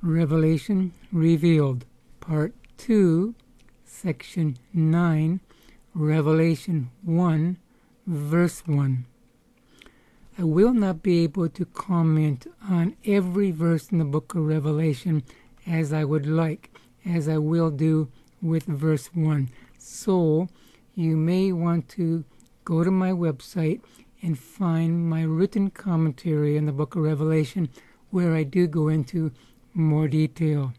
Revelation Revealed, Part 2, Section 9, Revelation 1, Verse 1. I will not be able to comment on every verse in the book of Revelation as I would like, as I will do with verse 1. So, you may want to go to my website and find my written commentary on the book of Revelation, where I do go into more detail.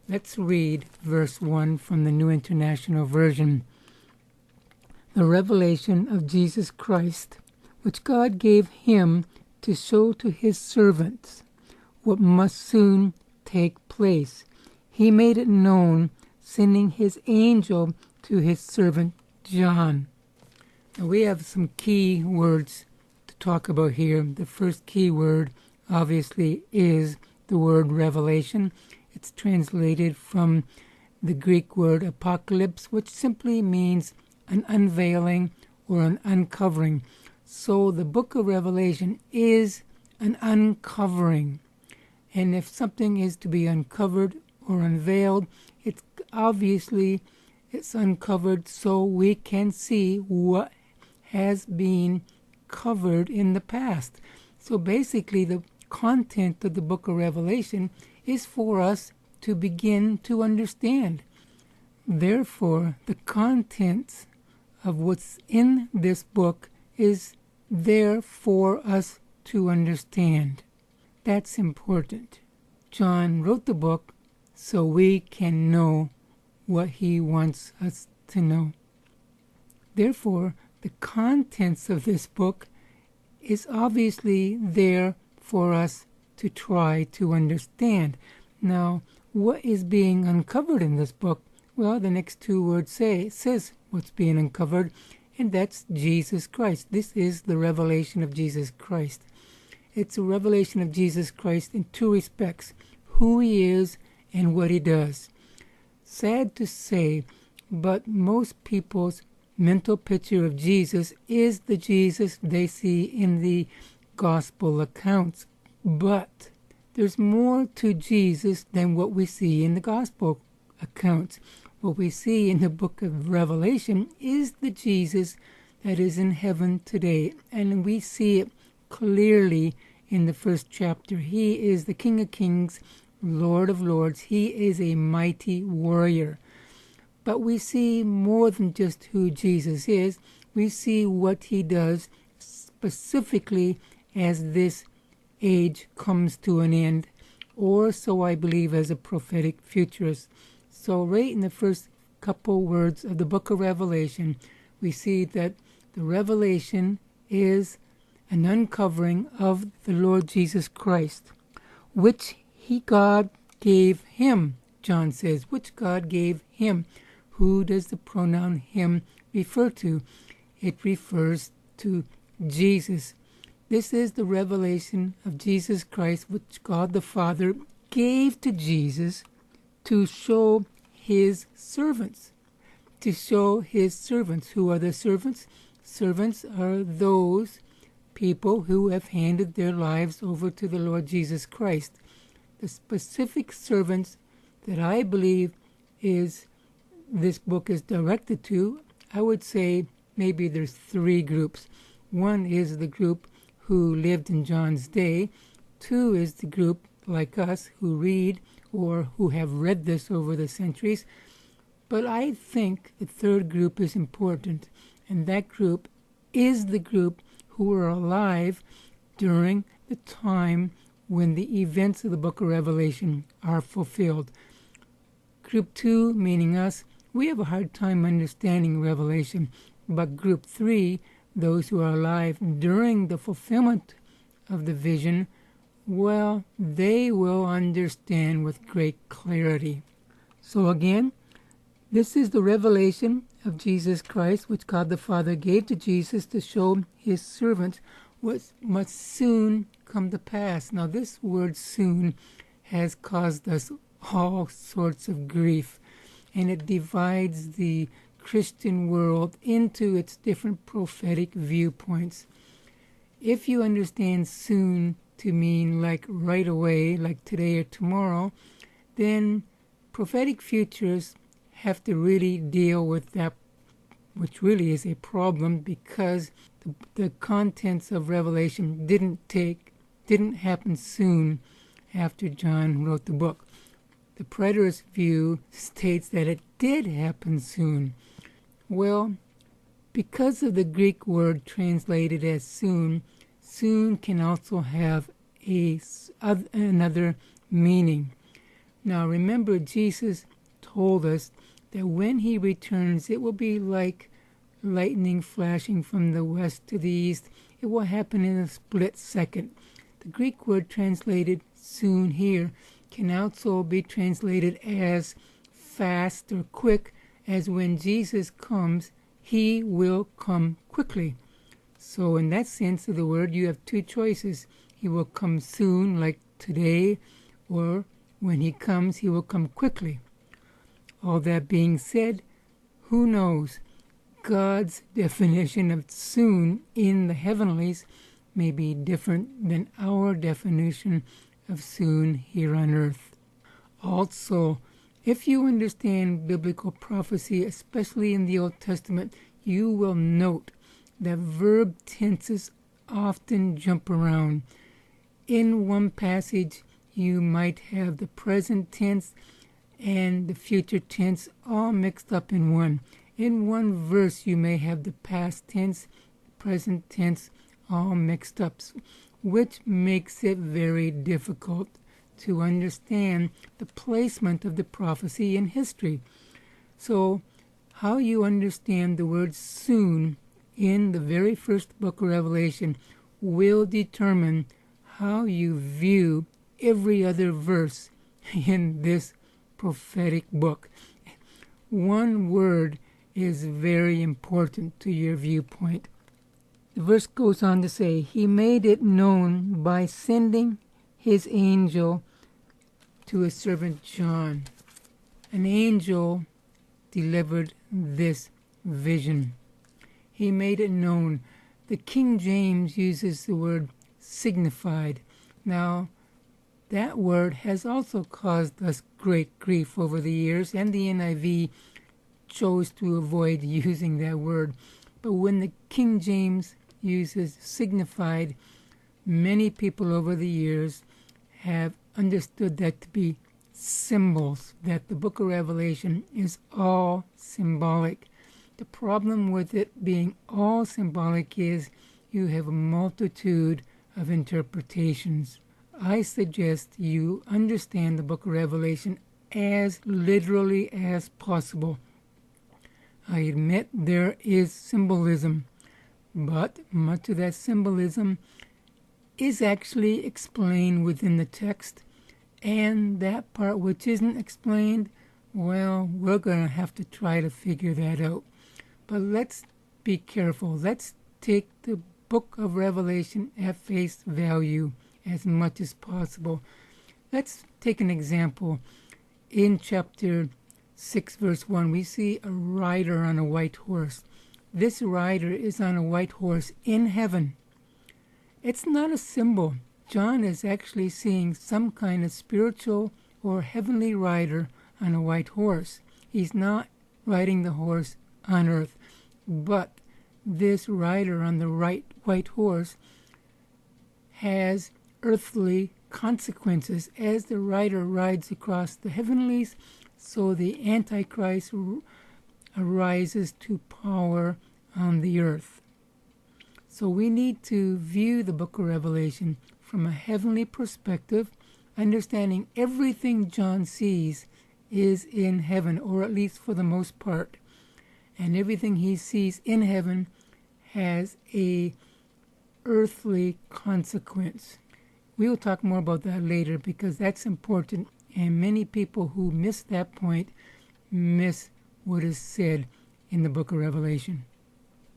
Let's read verse 1 from the New International Version. The revelation of Jesus Christ, which God gave him to show to his servants what must soon take place. He made it known, sending his angel to his servant John. Now we have some key words to talk about here. The first key word, obviously, is the word revelation. It's translated from the Greek word apocalypse, which simply means an unveiling or an uncovering. So the book of Revelation is an uncovering. And if something is to be uncovered or unveiled, it's uncovered so we can see what has been covered in the past. So basically the content of the book of Revelation is for us to begin to understand. Therefore, the contents of what's in this book is there for us to understand. That's important. John wrote the book so we can know what he wants us to know. Therefore, the contents of this book is obviously there for us to try to understand. Now, what is being uncovered in this book? Well, the next two words says what's being uncovered, and that's Jesus Christ. This is the revelation of Jesus Christ. It's a revelation of Jesus Christ in two respects: who he is and what he does. Sad to say, but most people's mental picture of Jesus is the Jesus they see in the gospel accounts. But there's more to Jesus than what we see in the gospel accounts. What we see in the book of Revelation is the Jesus that is in heaven today. And we see it clearly in the first chapter. He is the King of Kings, Lord of Lords. He is a mighty warrior. But we see more than just who Jesus is. We see what he does specifically as this age comes to an end, or so I believe as a prophetic futurist. So right in the first couple words of the book of Revelation, we see that the revelation is an uncovering of the Lord Jesus Christ, which God gave him, John says, which God gave him. Who does the pronoun him refer to? It refers to Jesus. This is the revelation of Jesus Christ, which God the Father gave to Jesus to show his servants. To show his servants. Who are the servants? Servants are those people who have handed their lives over to the Lord Jesus Christ. The specific servants that I believe this book is directed to, I would say maybe there's three groups. One is the group who lived in John's day. Two is the group like us who read or who have read this over the centuries. But I think the third group is important, and that group is the group who were alive during the time when the events of the book of Revelation are fulfilled. Group 2, meaning us, we have a hard time understanding Revelation. But group 3, those who are alive during the fulfillment of the vision, well, they will understand with great clarity. So again, this is the revelation of Jesus Christ, which God the Father gave to Jesus to show his servants what must soon come to pass. Now this word soon has caused us all sorts of grief, and it divides the Christian world into its different prophetic viewpoints. If you understand soon to mean like right away, like today or tomorrow, then prophetic futures have to really deal with that, which really is a problem, because the contents of Revelation didn't happen soon after John wrote the book. The preterist view states that it did happen soon. Well, because of the Greek word translated as soon, soon can also have another meaning. Now remember, Jesus told us that when he returns, it will be like lightning flashing from the west to the east. It will happen in a split second. The Greek word translated soon here can also be translated as fast or quick, as when Jesus comes, he will come quickly. So in that sense of the word, you have two choices. He will come soon, like today, or when he comes, he will come quickly. All that being said, who knows? God's definition of soon in the heavenlies may be different than our definition of soon here on earth. Also, if you understand biblical prophecy, especially in the Old Testament, you will note that verb tenses often jump around. In one passage, you might have the present tense and the future tense all mixed up in one. In one verse, you may have the past tense, present tense all mixed up, which makes it very difficult to understand the placement of the prophecy in history. So, how you understand the word soon in the very first book of Revelation will determine how you view every other verse in this prophetic book. One word is very important to your viewpoint. The verse goes on to say, he made it known by sending his angel to his servant John. An angel delivered this vision. He made it known. The King James uses the word signified. Now, that word has also caused us great grief over the years, and the NIV chose to avoid using that word. But when the King James uses signified, many people over the years have understood that to be symbols, that the book of Revelation is all symbolic. The problem with it being all symbolic is you have a multitude of interpretations. I suggest you understand the book of Revelation as literally as possible. I admit there is symbolism, but much of that symbolism is actually explained within the text, and that part which isn't explained, well, we're going to have to try to figure that out. But let's be careful. Let's take the book of Revelation at face value as much as possible. Let's take an example. In chapter 6, verse 1, we see a rider on a white horse. This rider is on a white horse in heaven. It's not a symbol. John is actually seeing some kind of spiritual or heavenly rider on a white horse. He's not riding the horse on earth, but this rider on the white horse has earthly consequences. As the rider rides across the heavenlies, so the Antichrist arises to power on the earth. So we need to view the book of Revelation from a heavenly perspective, understanding everything John sees is in heaven, or at least for the most part. And everything he sees in heaven has a earthly consequence. We will talk more about that later because that's important, and many people who miss that point miss what is said in the book of Revelation.